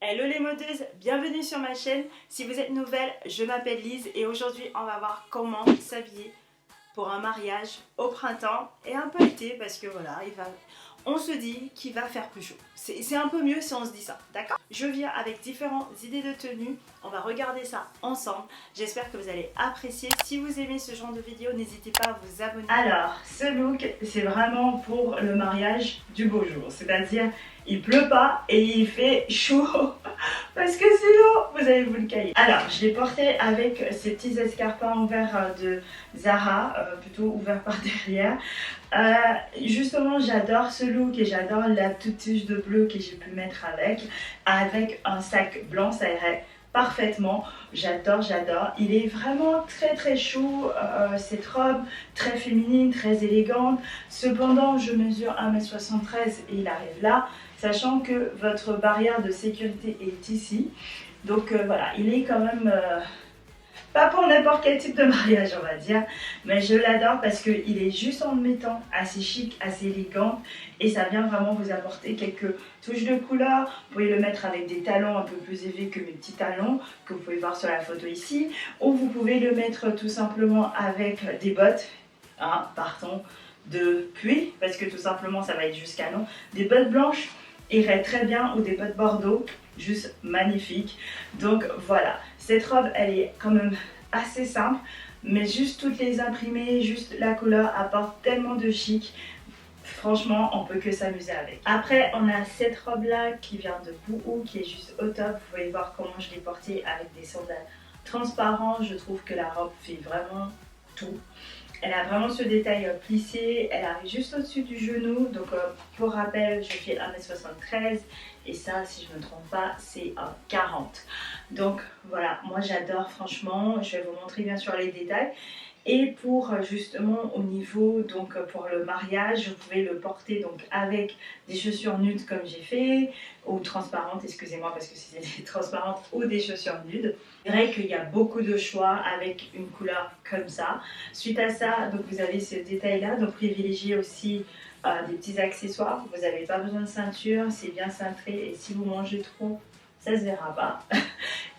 Hello les modeuses, bienvenue sur ma chaîne. Si vous êtes nouvelle, je m'appelle Lise et aujourd'hui on va voir comment s'habiller pour un mariage au printemps et un peu été parce que voilà, on se dit qu'il va faire plus chaud. C'est un peu mieux si on se dit ça, d'accord? Je viens avec différentes idées de tenues, on va regarder ça ensemble. J'espère que vous allez apprécier. Si vous aimez ce genre de vidéo, n'hésitez pas à vous abonner. Alors, ce look, c'est vraiment pour le mariage du beau jour, c'est-à-dire il pleut pas et il fait chaud parce que sinon vous allez vous le cailler. Alors je l'ai porté avec ces petits escarpins ouverts de Zara, plutôt ouverts par derrière. Justement j'adore ce look et j'adore la petite touche de bleu que j'ai pu mettre avec un sac blanc, ça irait parfaitement. J'adore. Il est vraiment très chaud, cette robe très féminine, très élégante. Cependant je mesure 1m73 et il arrive là, sachant que votre barrière de sécurité est ici. Donc voilà, il est quand même pas pour n'importe quel type de mariage on va dire, mais je l'adore parce qu'il est juste en le mettant assez chic, assez élégant et ça vient vraiment vous apporter quelques touches de couleur. Vous pouvez le mettre avec des talons un peu plus élevés que mes petits talons que vous pouvez voir sur la photo ici, ou vous pouvez le mettre tout simplement avec des bottes, partons de pluie parce que tout simplement ça va être jusqu'à long, des bottes blanches irait très bien ou des bottes bordeaux, juste magnifique. Donc voilà, cette robe elle est quand même assez simple, mais juste toutes les imprimées, juste la couleur apporte tellement de chic. Franchement, on peut que s'amuser avec. Après, on a cette robe là qui vient de Boohoo, qui est juste au top. Vous pouvez voir comment je l'ai portée avec des sandales transparents. Je trouve que la robe fait vraiment tout. Elle a vraiment ce détail plissé, elle arrive juste au-dessus du genou. Donc pour rappel, je fais 1m73 et ça, si je ne me trompe pas, c'est un 40. Donc voilà, moi j'adore franchement. Je vais vous montrer bien sûr les détails. Et pour justement au niveau, donc pour le mariage, vous pouvez le porter donc avec des chaussures nudes comme j'ai fait, ou transparentes, excusez-moi parce que c'est des transparentes ou des chaussures nudes. C'est vrai qu'il y a beaucoup de choix avec une couleur comme ça. Suite à ça, donc vous avez ce détail là, donc privilégiez aussi des petits accessoires. Vous n'avez pas besoin de ceinture, c'est bien cintré et si vous mangez trop, ça se verra pas.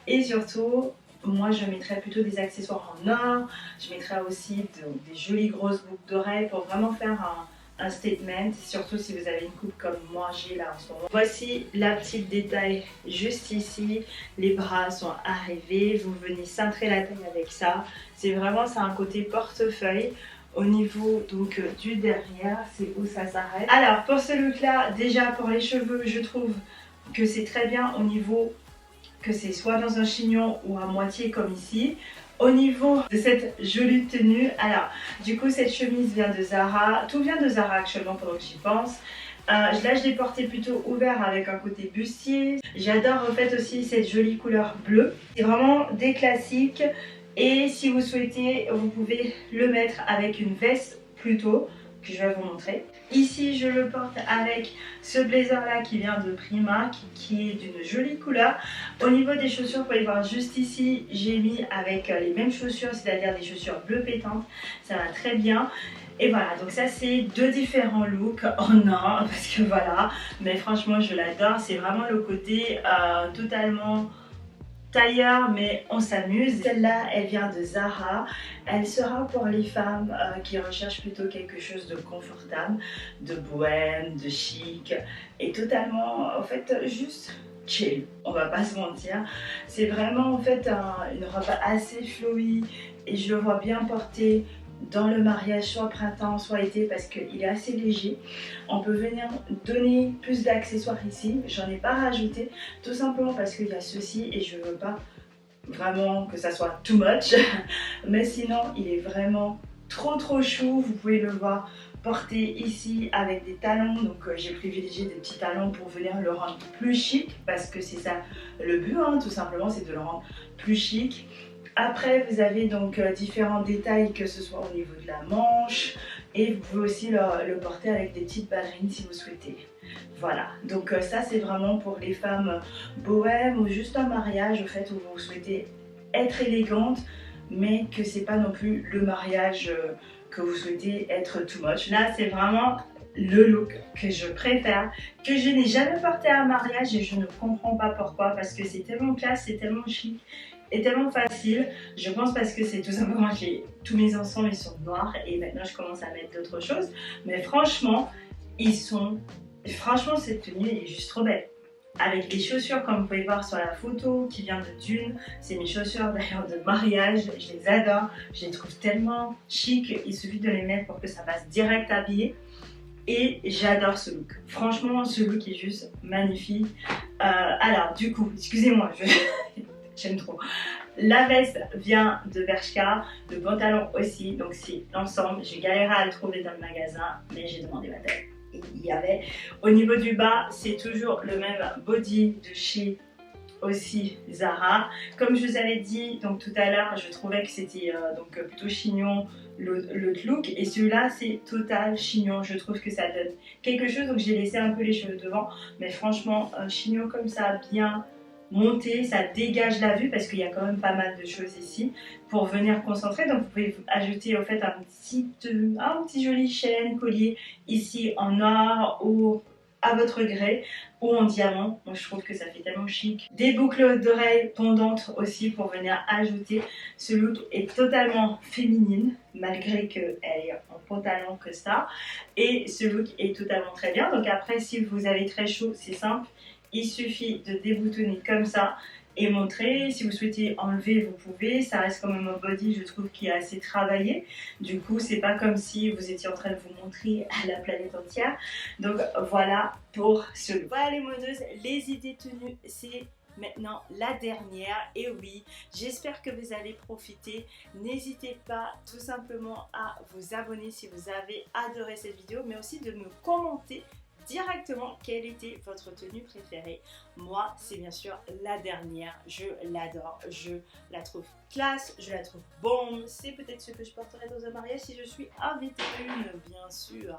Et surtout, moi je mettrais plutôt des accessoires en or, je mettrais aussi des jolies grosses boucles d'oreilles pour vraiment faire un statement, surtout si vous avez une coupe comme moi j'ai là en ce moment. Voici la petite détail juste ici, les bras sont arrivés, vous venez cintrer la taille avec ça, c'est vraiment ça un côté portefeuille. Au niveau donc du derrière, c'est où ça s'arrête. Alors pour ce look là, déjà pour les cheveux, je trouve que c'est très bien au niveau que c'est soit dans un chignon ou à moitié comme ici. Au niveau de cette jolie tenue, alors du coup cette chemise vient de Zara, tout vient de Zara actuellement pendant que j'y pense. Là je l'ai porté plutôt ouvert avec un côté bustier. J'adore en fait aussi cette jolie couleur bleue. C'est vraiment des classiques et si vous souhaitez vous pouvez le mettre avec une veste plutôt, que je vais vous montrer. Ici je le porte avec ce blazer là qui vient de Primark qui est d'une jolie couleur. Au niveau des chaussures, vous pouvez voir juste ici j'ai mis avec les mêmes chaussures, c'est-à-dire des chaussures bleu pétantes, ça va très bien. Et voilà, donc ça c'est deux différents looks en un parce que voilà, mais franchement je l'adore, c'est vraiment le côté totalement tailleur mais on s'amuse. Celle-là elle vient de Zara, elle sera pour les femmes qui recherchent plutôt quelque chose de confortable, de bohème, de chic et totalement en fait juste chill, on va pas se mentir. C'est vraiment en fait une robe assez fluide et je le vois bien porter dans le mariage soit printemps soit été parce qu'il est assez léger. On peut venir donner plus d'accessoires ici, j'en ai pas rajouté tout simplement parce qu'il y a ceci et je veux pas vraiment que ça soit too much mais sinon il est vraiment trop chou. Vous pouvez le voir porté ici avec des talons, donc j'ai privilégié des petits talons pour venir le rendre plus chic parce que c'est ça le but tout simplement, c'est de le rendre plus chic. Après vous avez donc différents détails que ce soit au niveau de la manche et vous pouvez aussi le porter avec des petites ballerines si vous souhaitez. Voilà, donc ça c'est vraiment pour les femmes bohèmes ou juste un mariage au fait où vous souhaitez être élégante mais que c'est pas non plus le mariage que vous souhaitez être too much. Là c'est vraiment le look que je préfère, que je n'ai jamais porté à un mariage et je ne comprends pas pourquoi, parce que c'est tellement classe, c'est tellement chic et tellement facile. Je pense parce que c'est tout simplement que tous mes ensembles ils sont noirs et maintenant je commence à mettre d'autres choses. Mais franchement, franchement cette tenue elle est juste trop belle. Avec les chaussures comme vous pouvez voir sur la photo qui vient de Dune, c'est mes chaussures d'ailleurs de mariage, je les adore, je les trouve tellement chic, il suffit de les mettre pour que ça passe direct habillé. Et j'adore ce look. Franchement, ce look est juste magnifique. Alors, du coup, excusez-moi, j'aime trop. La veste vient de Bershka, le pantalon aussi, donc c'est l'ensemble. J'ai galéré à le trouver dans le magasin, mais j'ai demandé ma tête. Et il y avait. Au niveau du bas, c'est toujours le même body de chez aussi Zara. Comme je vous avais dit donc tout à l'heure, je trouvais que c'était donc plutôt chignon le look et celui-là c'est total chignon. Je trouve que ça donne quelque chose, donc j'ai laissé un peu les cheveux devant, mais franchement chignon comme ça bien monté, ça dégage la vue parce qu'il y a quand même pas mal de choses ici pour venir concentrer. Donc vous pouvez ajouter au fait un petit joli chaîne collier ici en or ou à votre gré ou en diamant. Moi je trouve que ça fait tellement chic. Des boucles d'oreilles pendantes aussi pour venir ajouter. Ce look est totalement féminine malgré qu'elle est en pantalon que ça, et ce look est totalement très bien. Donc après si vous avez très chaud c'est simple, il suffit de déboutonner comme ça et montrer. Si vous souhaitez enlever, vous pouvez. Ça reste quand même un body, je trouve, qui est assez travaillé. Du coup, c'est pas comme si vous étiez en train de vous montrer à la planète entière. Donc voilà pour ce look. Voilà les modeuses, les idées tenues, c'est maintenant la dernière. Et oui, j'espère que vous allez profiter. N'hésitez pas tout simplement à vous abonner si vous avez adoré cette vidéo, mais aussi de me commenter directement quelle était votre tenue préférée. Moi c'est bien sûr la dernière, je l'adore, je la trouve classe, je la trouve bombe, c'est peut-être ce que je porterai dans un mariage si je suis invitée bien sûr.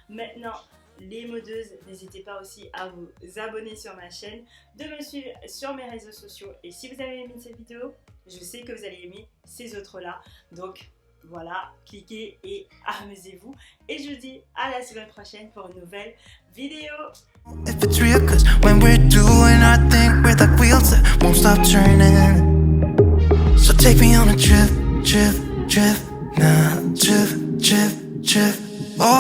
Maintenant les modeuses, n'hésitez pas aussi à vous abonner sur ma chaîne, de me suivre sur mes réseaux sociaux, et si vous avez aimé cette vidéo, je sais que vous allez aimer ces autres là, donc voilà, cliquez et amusez-vous. Et je vous dis à la semaine prochaine pour une nouvelle vidéo. If it's real, 'cause when we're doing our thing, we're like wheels that won't stop turning. So take me on a trip, trip, trip, nah, trip, trip, trip. Oh.